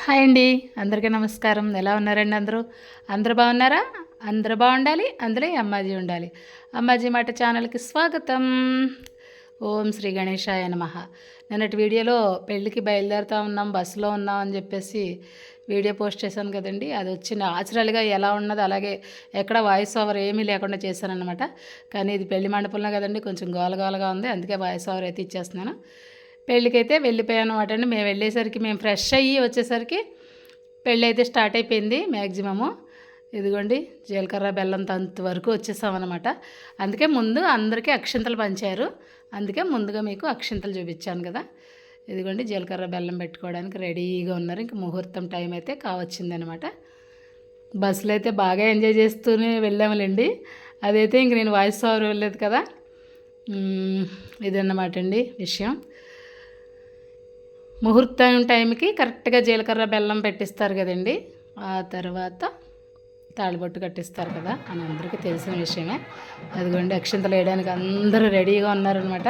Hi అండి. అందరికీ నమస్కారం. ఎలా ఉన్నారండి అందరూ? అందరూ బాగున్నారా? అందరూ బాగుండాలి. అందులో ఈ అమ్మాజీ ఉండాలి. అమ్మాజీ మాట ఛానల్‌కి స్వాగతం. ఓం శ్రీ గణేశాయ నమః. నిన్నటి వీడియోలో పెళ్ళికి బయలుదేరుతా ఉన్నాం, బస్సులో ఉన్నాం అని చెప్పేసి వీడియో పోస్ట్ చేశాను కదండీ. అది వచ్చి న్యాచురల్‌గా ఎలా ఉన్నదో అలాగే ఎక్కడ వాయిస్ ఓవర్ ఏమీ లేకుండా చేశాననమాట. కానీ ఇది పెళ్లి మండపంలో కదండీ, కొంచెం గోలగోలగా ఉంది. అందుకే వాయిస్ ఓవర్ అయితే ఇచ్చేస్తున్నాను. పెళ్ళికైతే వెళ్ళిపోయాను అనమాట అండి. మేము వెళ్ళేసరికి మేము ఫ్రెష్ అయ్యి వచ్చేసరికి పెళ్ళి అయితే స్టార్ట్ అయిపోయింది మ్యాక్సిమము. ఇదిగోండి జీలకర్ర బెల్లం తంతు వరకు వచ్చేసామన్నమాట. అందుకే ముందు అందరికీ అక్షింతలు పంచారు. అందుకే ముందుగా మీకు అక్షింతలు చూపించాను కదా. ఇదిగోండి జీలకర్ర బెల్లం పెట్టుకోవడానికి రెడీగా ఉన్నారు. ఇంక ముహూర్తం టైం అయితే కావచ్చిందనమాట. బస్సులో అయితే బాగా ఎంజాయ్ చేస్తూనే వెళ్ళాములేండి. అదైతే ఇంక నేను వాయిస్ ఓవర్ వెళ్ళలేదు కదా. ఇదన్నమాట అండి విషయం. ముహూర్తం టైంకి కరెక్ట్గా జీలకర్ర బెల్లం పెట్టిస్తారు కదండి. ఆ తర్వాత తాళిబొట్టు కట్టిస్తారు కదా అని అందరికీ తెలిసిన విషయమే. అదిగోండి అక్షింతలు వేయడానికి అందరూ రెడీగా ఉన్నారనమాట.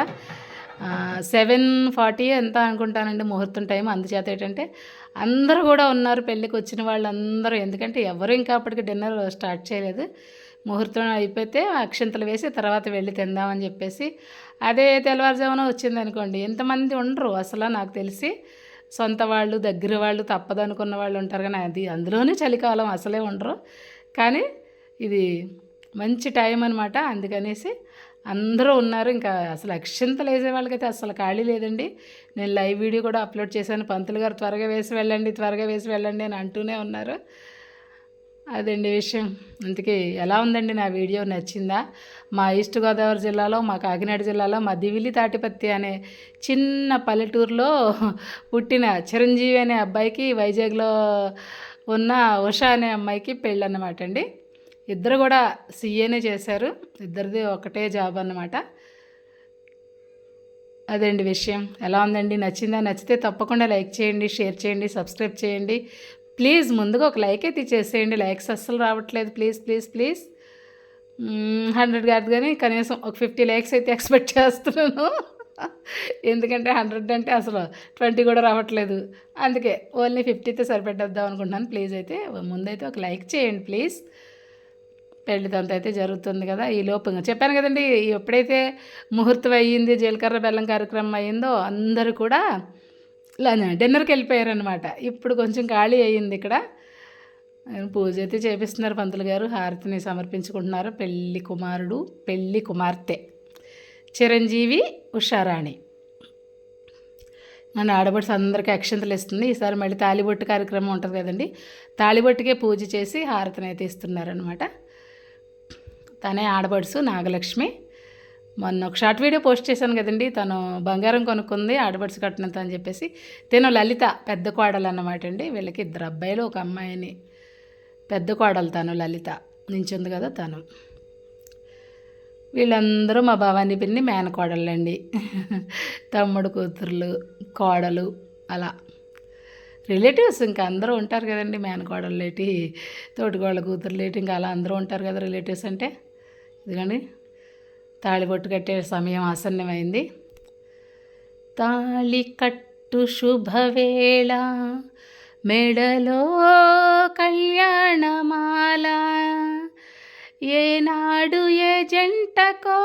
7:40 ఎంత అనుకుంటానండి ముహూర్తం టైం. అందుచేత ఏంటంటే అందరూ కూడా ఉన్నారు, పెళ్ళికి వచ్చిన వాళ్ళందరూ. ఎందుకంటే ఎవరు ఇంకా అప్పటికి డిన్నర్ స్టార్ట్ చేయలేదు. ముహూర్తం అయిపోతే అక్షింతలు వేసి తర్వాత వెళ్ళి తిందామని చెప్పేసి. అదే తెల్లవారుజామున వచ్చిందనుకోండి ఎంతమంది ఉండరు అసలు. నాకు తెలిసి సొంత వాళ్ళు దగ్గర వాళ్ళు తప్పదనుకున్న వాళ్ళు ఉంటారు, కానీ అది అందులోనే చలికాలం అసలే ఉండరు. కానీ ఇది మంచి టైం అనమాట. అందుకనేసి అందరూ ఉన్నారు. ఇంకా అసలు అక్షింతలు వేసే వాళ్ళకైతే అసలు ఖాళీ లేదండి. నేను లైవ్ వీడియో కూడా అప్లోడ్ చేశాను. పంతులు గారు త్వరగా వేసి వెళ్ళండి, త్వరగా వేసి వెళ్ళండి అని అంటూనే ఉన్నారు. అదండి విషయం. అందుకే ఎలా ఉందండి నా వీడియో, నచ్చిందా? మా ఈస్ట్ గోదావరి జిల్లాలో, మా కాకినాడ జిల్లాలో, మా దివిలి తాటిపత్తి అనే చిన్న పల్లెటూరులో పుట్టిన చిరంజీవి అనే అబ్బాయికి, వైజాగ్లో ఉన్న ఉషా అనే అమ్మాయికి పెళ్ళి అన్నమాట అండి. ఇద్దరు కూడా సీఏనే చేశారు. ఇద్దరిది ఒకటే జాబ్ అన్నమాట. అదండి విషయం. ఎలా ఉందండి? నచ్చిందా? నచ్చితే తప్పకుండా లైక్ చేయండి, షేర్ చేయండి, సబ్స్క్రైబ్ చేయండి. ప్లీజ్ ముందుగా ఒక లైక్ అయితే ఇచ్చేసేయండి. లైక్స్ అస్సలు రావట్లేదు. Please please please. 100 కాదు కానీ కనీసం ఒక 50 లైక్స్ అయితే ఎక్స్పెక్ట్ చేస్తున్నాను. ఎందుకంటే 100 అంటే అసలు 20 కూడా రావట్లేదు. అందుకే ఓన్లీ 50 అయితే సరిపెట్టేద్దాం అనుకుంటున్నాను. ప్లీజ్ అయితే ముందైతే ఒక లైక్ చేయండి ప్లీజ్. పెళ్లి తంత అయితే జరుగుతుంది కదా. ఈ లోపు చెప్పాను కదండి, ఎప్పుడైతే ముహూర్తం అయ్యింది, జీలకర్ర బెల్లం కార్యక్రమం అయ్యిందో అందరూ కూడా డిన్నర్కి వెళ్ళిపోయారనమాట. ఇప్పుడు కొంచెం ఖాళీ అయ్యింది ఇక్కడ. పూజ అయితే చేపిస్తున్నారు పంతులు గారు. హారతిని సమర్పించుకుంటున్నారు. పెళ్ళి కుమారుడు, పెళ్ళి కుమార్తె చిరంజీవి, ఉషారాణి. నన్ను ఆడబొట్టు అందరికీ అక్షంతలు ఇస్తుంది. ఈసారి మళ్ళీ తాళిబొట్టు కార్యక్రమం ఉంటుంది కదండి. తాళిబొట్టుకే పూజ చేసి హారతిని అయితే ఇస్తున్నారనమాట. తనే ఆడబడుసు నాగలక్ష్మి. మొన్న ఒక షార్ట్ వీడియో పోస్ట్ చేశాను కదండి. తను బంగారం కొనుక్కుంది ఆడబడుసు కట్టినంత అని చెప్పేసి. తను లలిత పెద్ద కోడలు అన్నమాట అండి. వీళ్ళకి 2 అబ్బాయిలు, ఒక అమ్మాయిని. పెద్ద కోడలు తను లలిత నించుంది కదా తను. వీళ్ళందరూ మా భవానీ పిన్ని మేనకోడళ్ళండి. తమ్ముడు కూతుర్లు, కోడలు, అలా రిలేటివ్స్ ఇంకా అందరూ ఉంటారు కదండి. మేనకోడళ్ళేటి, తోటికోళ్ళ కూతుర్లేటి, ఇంకా అలా అందరూ ఉంటారు కదా రిలేటివ్స్ అంటే. ఇదిగోండి తాళిబొట్టు కట్టే సమయం ఆసన్నమైంది. తాళి కట్టు శుభవేళ, మెడలో కళ్యాణమాల, ఏనాడు ఏ జంటకో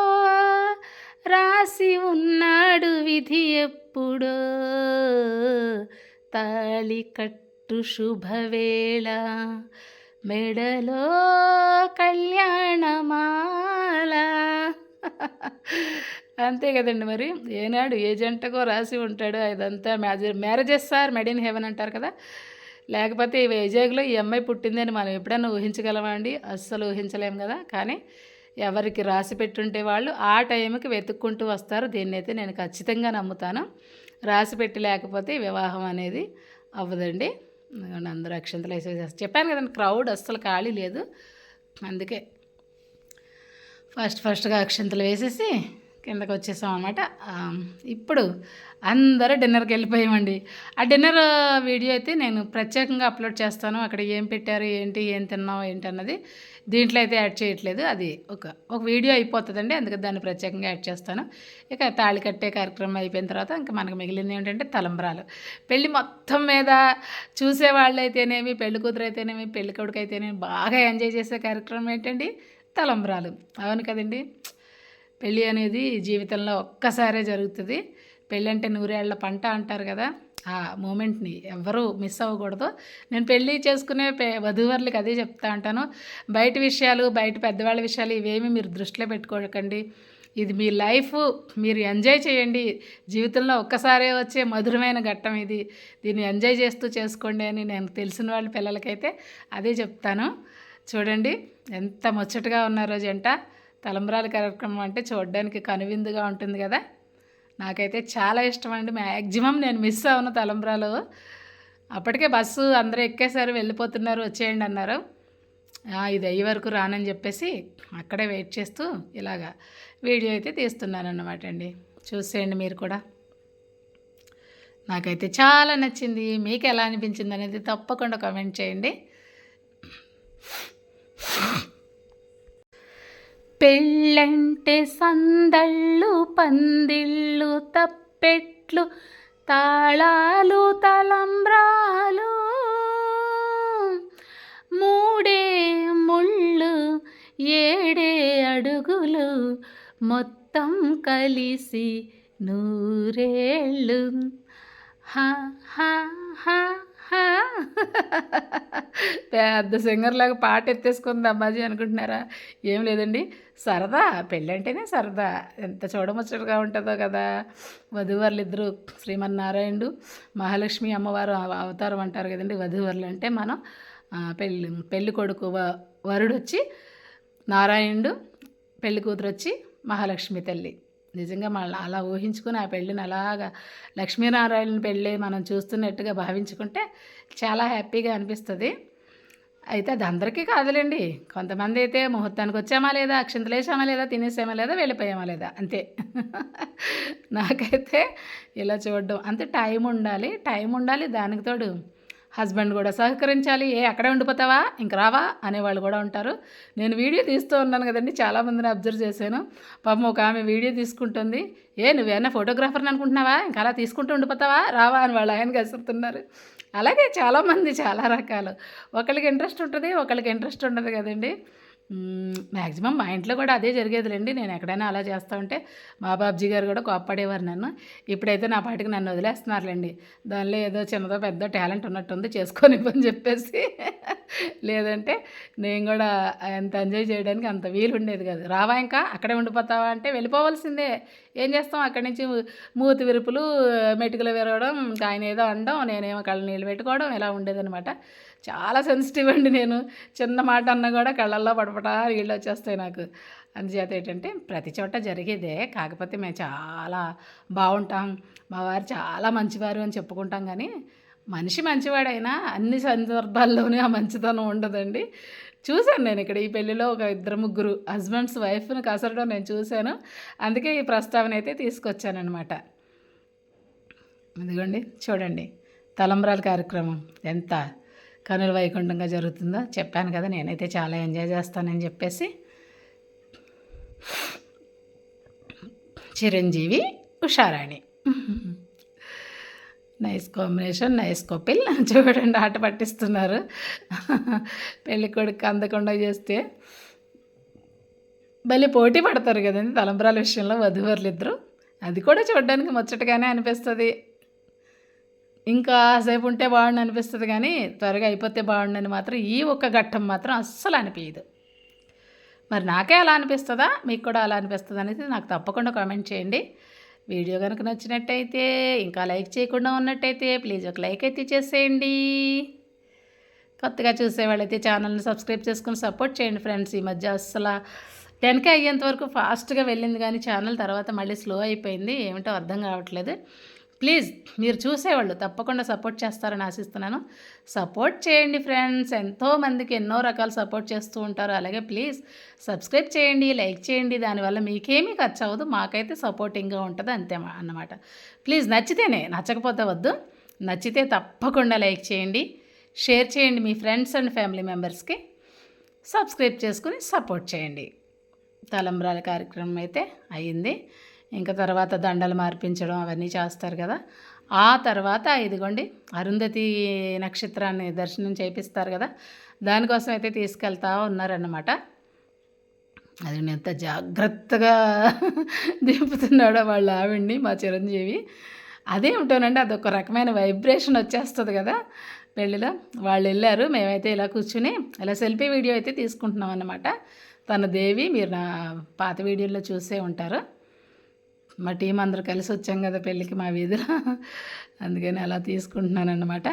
రాసి ఉన్నాడు విధి ఎప్పుడో. తాళి కట్టు శుభవేళ, మెడలో కళ్యాణమాల. అంతే కదండి మరి. ఏనాడు ఏ జంటకో రాసి ఉంటాడు. ఇదంతా marriages are made in heaven అంటారు కదా. లేకపోతే ఈ వైజాగ్లో ఈ అమ్మాయి పుట్టిందని మనం ఎప్పుడైనా ఊహించగలమా అండి? అస్సలు ఊహించలేము కదా. కానీ ఎవరికి రాసి పెట్టుంటే వాళ్ళు ఆ టైంకి వెతుక్కుంటూ వస్తారు. దీన్ని అయితే నేను ఖచ్చితంగా నమ్ముతాను. రాసి పెట్టి లేకపోతే వివాహం అనేది అవ్వదండి. అందరూ అక్షంతలు వేసేసి చెప్పాను కదండి, క్రౌడ్ అస్సలు ఖాళీ లేదు. అందుకే ఫస్ట్గా అక్షంతలు వేసేసి కిందకి వచ్చేసాం అనమాట. ఇప్పుడు అందరూ డిన్నర్కి వెళ్ళిపోయామండి. ఆ డిన్నర్ వీడియో అయితే నేను ప్రత్యేకంగా అప్లోడ్ చేస్తాను. అక్కడ ఏం పెట్టారు, ఏంటి, ఏం తిన్నాం, ఏంటి అన్నది దీంట్లో అయితే యాడ్ చేయట్లేదు. అది ఒక వీడియో అయిపోతుందండి, అందుకే దాన్ని ప్రత్యేకంగా యాడ్ చేస్తాను. ఇక తాళి కట్టే కార్యక్రమం అయిపోయిన తర్వాత ఇంకా మనకు మిగిలింది ఏంటంటే తలంబ్రాలు. పెళ్ళి మొత్తం మీద చూసేవాళ్ళు అయితేనేమి, పెళ్లి కూతురు అయితేనేమి, పెళ్లి కొడుకు అయితేనేమి బాగా ఎంజాయ్ చేసే కార్యక్రమం ఏంటండి తలంబ్రాలు. అవును కదండి. పెళ్ళి అనేది జీవితంలో ఒక్కసారే జరుగుతుంది. పెళ్ళి అంటే నూరేళ్ల పంట అంటారు కదా, ఆ మూమెంట్ని ఎవ్వరూ మిస్ అవ్వకూడదు. నేను పెళ్ళి చేసుకునే వధూవరులకి అదే చెప్తా ఉంటాను. బయట విషయాలు, బయట పెద్దవాళ్ళ విషయాలు ఇవేమీ మీరు దృష్టిలో పెట్టుకోకండి. ఇది మీ లైఫ్, మీరు ఎంజాయ్ చేయండి. జీవితంలో ఒక్కసారే వచ్చే మధురమైన ఘట్టం ఇది. దీన్ని ఎంజాయ్ చేస్తూ చేసుకోండి అని నేను తెలిసిన వాళ్ళ పిల్లలకైతే అదే చెప్తాను. చూడండి ఎంత ముచ్చటగా ఉన్నారో జంట. తలంబ్రాల కార్యక్రమం అంటే చూడడానికి కనువిందుగా ఉంటుంది కదా. నాకైతే చాలా ఇష్టం అండి. మ్యాక్సిమం నేను మిస్ అవ్వను తలంబ్రాలు. అప్పటికే బస్సు అందరూ ఎక్కేసారు, వెళ్ళిపోతున్నారు, వచ్చేయండి అన్నారు. ఇది అయ్యే వరకు రానని చెప్పేసి అక్కడే వెయిట్ చేస్తూ ఇలాగా వీడియో అయితే తీస్తున్నాను అన్నమాట అండి. చూసేయండి మీరు కూడా. నాకైతే చాలా నచ్చింది. మీకు ఎలా అనిపించింది అనేది తప్పకుండా కామెంట్ చేయండి. పెళ్ళంటే సందళ్ళు, పందిళ్ళు, తప్పెట్లు, తాళాలు, తలంబ్రాలు, మూడే ముళ్ళు, ఏడే అడుగులు, మొత్తం కలిసి నూరేళ్ళు. హా హా హా హా. పెద్ద సింగర్లాగా పాట ఎత్తేసుకుంది అమ్మాజీ అనుకుంటున్నారా? ఏం లేదండి, సరదా. పెళ్ళంటేనే సరదా. ఎంత చూడముచ్చటగా ఉంటుందో కదా. వధూవరులు ఇద్దరు శ్రీమన్నారాయణుడు, మహాలక్ష్మి అమ్మవారు అవతారం అంటారు కదండి. వధూవరులు అంటే మనం పెళ్ళి కొడుకు వరుడు వచ్చి నారాయణుడు, పెళ్లి కూతురు వచ్చి మహాలక్ష్మి తల్లి. నిజంగా మళ్ళీ అలా ఊహించుకుని ఆ పెళ్ళిని అలాగా లక్ష్మీనారాయణ పెళ్ళి మనం చూస్తున్నట్టుగా భావించుకుంటే చాలా హ్యాపీగా అనిపిస్తుంది. అయితే అది అందరికీ కాదులేండి. కొంతమంది అయితే ముహూర్తానికి వచ్చామా లేదా, అక్షంతలు వేసామా లేదా, తినేసామా లేదా, వెళ్ళిపోయామా లేదా, అంతే. నాకైతే ఇలా చూడడం అంతే. టైం ఉండాలి. దానికి తోడు హస్బెండ్ కూడా సహకరించాలి. అక్కడే ఉండిపోతావా, ఇంక రావా అనేవాళ్ళు కూడా ఉంటారు. నేను వీడియో తీస్తూ ఉన్నాను కదండి, చాలామందిని అబ్జర్వ్ చేశాను. పాపం ఒక ఆమె వీడియో తీసుకుంటుంది. నువ్వేనా ఫోటోగ్రాఫర్ని అనుకుంటున్నావా, ఇంకా అలా తీసుకుంటూ ఉండిపోతావా, రావా అని వాళ్ళు ఆయన కసురుతున్నారు. అలాగే చాలామంది చాలా రకాలు. ఒకళ్ళకి ఇంట్రెస్ట్ ఉంటుంది, ఒకళ్ళకి ఇంట్రెస్ట్ ఉండదు కదండి. మ్యాక్సిమం మా ఇంట్లో కూడా అదే జరిగేదిలేండి. నేను ఎక్కడైనా అలా చేస్తూ ఉంటే మా బాబ్జీ గారు కూడా కోప్పడేవారు నన్ను. ఇప్పుడైతే నా పాటికి నన్ను వదిలేస్తున్నారులేండి. దానిలో ఏదో చిన్నదో పెద్ద టాలెంట్ ఉన్నట్టుంది, చేసుకొనివ్వని చెప్పేసి. లేదంటే నేను కూడా ఎంత ఎంజాయ్ చేయడానికి అంత వీలు ఉండేది కాదు. రావా ఇంకా అక్కడే ఉండిపోతావా అంటే వెళ్ళిపోవాల్సిందే. ఏం చేస్తాం, అక్కడి నుంచి మూతి విరుపులు, మెటుకులు విరగడం, ఇంకా ఆయన ఏదో అనడం, నేనేమో కళ్ళ నీళ్ళు పెట్టుకోవడం, ఇలా ఉండేదనమాట. చాలా సెన్సిటివ్ అండి నేను. చిన్న మాట అన్నా కూడా కళ్ళల్లో పడపటా నీళ్ళు వచ్చేస్తాయి నాకు. అందుచేత ఏంటంటే ప్రతి చోట జరిగేదే. కాకపోతే మేము చాలా బాగుంటాం, మా వారు చాలా మంచివారు అని చెప్పుకుంటాం. కానీ మనిషి మంచివాడైనా అన్ని సందర్భాల్లోనే ఆ మంచితనం ఉండదండి. చూశాను నేను ఇక్కడ ఈ పెళ్ళిలో ఒక 2-3 హస్బెండ్స్ వైఫ్ని కసరడం నేను చూశాను. అందుకే ఈ ప్రస్తావన అయితే తీసుకొచ్చానమాట. ఇదిగోండి చూడండి, తలంబ్రాల కార్యక్రమం ఎంత కనుల వైకుంఠంగా జరుగుతుందో. చెప్పాను కదా, నేనైతే చాలా ఎంజాయ్ చేస్తానని చెప్పేసి. Chiranjeevi, Usharani, nice combination, nice Kapil. చూడండి ఆట పట్టిస్తున్నారు. పెళ్ళి కొడుకు అందకుండా చేస్తే మళ్ళీ పోటీ పడతారు కదండి తలంబ్రాల విషయంలో వధూవరులు ఇద్దరు. అది కూడా చూడడానికి ముచ్చటగానే అనిపిస్తుంది. ఇంకా సేపు ఉంటే బాగుండు అనిపిస్తుంది, కానీ త్వరగా అయిపోతే బాగుండని మాత్రం ఈ ఒక్క ఘట్టం మాత్రం అస్సలు అనిపించదు. మరి నాకే అలా అనిపిస్తుందా, మీకు కూడా అలా అనిపిస్తుంది అనేది నాకు తప్పకుండా కామెంట్ చేయండి. వీడియో కనుక నచ్చినట్టయితే, ఇంకా లైక్ చేయకుండా ఉన్నట్టయితే ప్లీజ్ ఒక లైక్ అయితే చేసేయండి. కొత్తగా చూసేవాళ్ళైతే ఛానల్ని సబ్స్క్రైబ్ చేసుకుని సపోర్ట్ చేయండి ఫ్రెండ్స్. ఈ మధ్య అస్సలు 10K అయ్యేంత వరకు ఫాస్ట్గా వెళ్ళింది, కానీ ఛానల్ తర్వాత మళ్ళీ స్లో అయిపోయింది. ఏమిటో అర్థం కావట్లేదు. ప్లీజ్ మీరు చూసేవాళ్ళు తప్పకుండా సపోర్ట్ చేస్తారని ఆశిస్తున్నాను. సపోర్ట్ చేయండి ఫ్రెండ్స్. ఎంతోమందికి ఎన్నో రకాల సపోర్ట్ చేస్తూ ఉంటారు. అలాగే ప్లీజ్ సబ్స్క్రైబ్ చేయండి, లైక్ చేయండి. దానివల్ల మీకేమీ ఖర్చు అవ్వదు, మాకైతే సపోర్టింగ్గా ఉంటుంది అంతే అన్నమాట. ప్లీజ్ నచ్చితేనే, నచ్చకపోతే వద్దు. నచ్చితే తప్పకుండా లైక్ చేయండి, షేర్ చేయండి మీ ఫ్రెండ్స్ అండ్ ఫ్యామిలీ మెంబర్స్కి. సబ్స్క్రైబ్ చేసుకుని సపోర్ట్ చేయండి. తలంబ్రాల కార్యక్రమం అయితే అయ్యింది. ఇంకా తర్వాత దండలు మార్పించడం అవన్నీ చేస్తారు కదా. ఆ తర్వాత ఇదిగోండి అరుంధతి నక్షత్రాన్ని దర్శనం చేపిస్తారు కదా, దానికోసం అయితే తీసుకెళ్తా ఉన్నారన్నమాట. అది ఎంత జాగ్రత్తగా దింపుతున్నాడో వాళ్ళ ఆవిడ్ని మా చిరంజీవి. అదే ఉంటానండి, అదొక రకమైన వైబ్రేషన్ వచ్చేస్తుంది కదా పెళ్ళిలో. వాళ్ళు వెళ్ళారు, మేమైతే ఇలా కూర్చుని ఇలా సెల్ఫీ వీడియో అయితే తీసుకుంటున్నాం అన్నమాట. తన దేవి, మీరు నా పాత వీడియోలో చూసే ఉంటారు. మా టీం అందరూ కలిసి వచ్చాం కదా పెళ్ళికి మా వీధిలో, అందుకని అలా తీసుకుంటున్నాను అన్నమాట.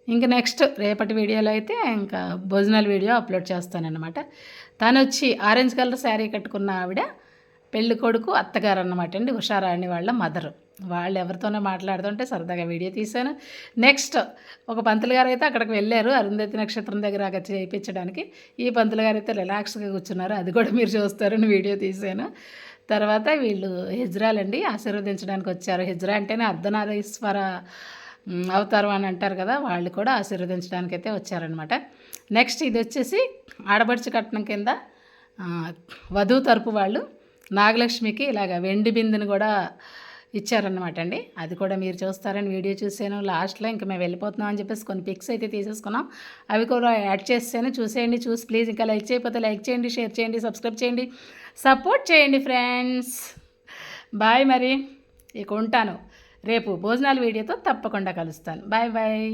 ఇంకా నెక్స్ట్ రేపటి వీడియోలో అయితే ఇంకా భోజనాల వీడియో అప్లోడ్ చేస్తానన్నమాట. తను వచ్చి ఆరెంజ్ కలర్ శారీ కట్టుకున్న ఆవిడ పెళ్ళి కొడుకు అత్తగారు అన్నమాట అండి, ఉషారాణి వాళ్ళ మదరు. వాళ్ళు ఎవరితోనో మాట్లాడుతుంటే సరదాగా వీడియో తీశాను. నెక్స్ట్ ఒక పంతులు గారు అయితే అక్కడికి వెళ్ళారు అరుంధతి నక్షత్రం దగ్గర అక్కడ చేయించడానికి. ఈ పంతులు గారు అయితే రిలాక్స్గా కూర్చున్నారు, అది కూడా మీరు చూస్తారని వీడియో తీశాను. తర్వాత వీళ్ళు హిజ్రాలండి, ఆశీర్వదించడానికి వచ్చారు. హిజ్రా అంటేనే అర్ధనారీశ్వర అవతారం అని అంటారు కదా, వాళ్ళు కూడా ఆశీర్వదించడానికి అయితే వచ్చారనమాట. నెక్స్ట్ ఇది వచ్చేసి ఆడబడుచు కట్నం కింద వధువు తరపు వాళ్ళు నాగలక్ష్మికి ఇలాగ వెండి బిందుని కూడా ఇచ్చారనమాట అండి. అది కూడా మీరు చూస్తారని వీడియో చూసాను. లాస్ట్లో ఇంకా మేము వెళ్ళిపోతున్నాం అని చెప్పేసి కొన్ని పిక్స్ అయితే తీసేసుకున్నాం, అవి కూడా యాడ్ చేసాను. చూసేయండి, చూసి ప్లీజ్ ఇంకా లైక్ చేయకపోతే లైక్ చేయండి, షేర్ చేయండి, సబ్స్క్రైబ్ చేయండి, సపోర్ట్ చేయండి ఫ్రెండ్స్. బాయ్. మరి ఇక ఉంటాను, రేపు భోజనాల వీడియోతో తప్పకుండా కలుస్తాను. Bye bye.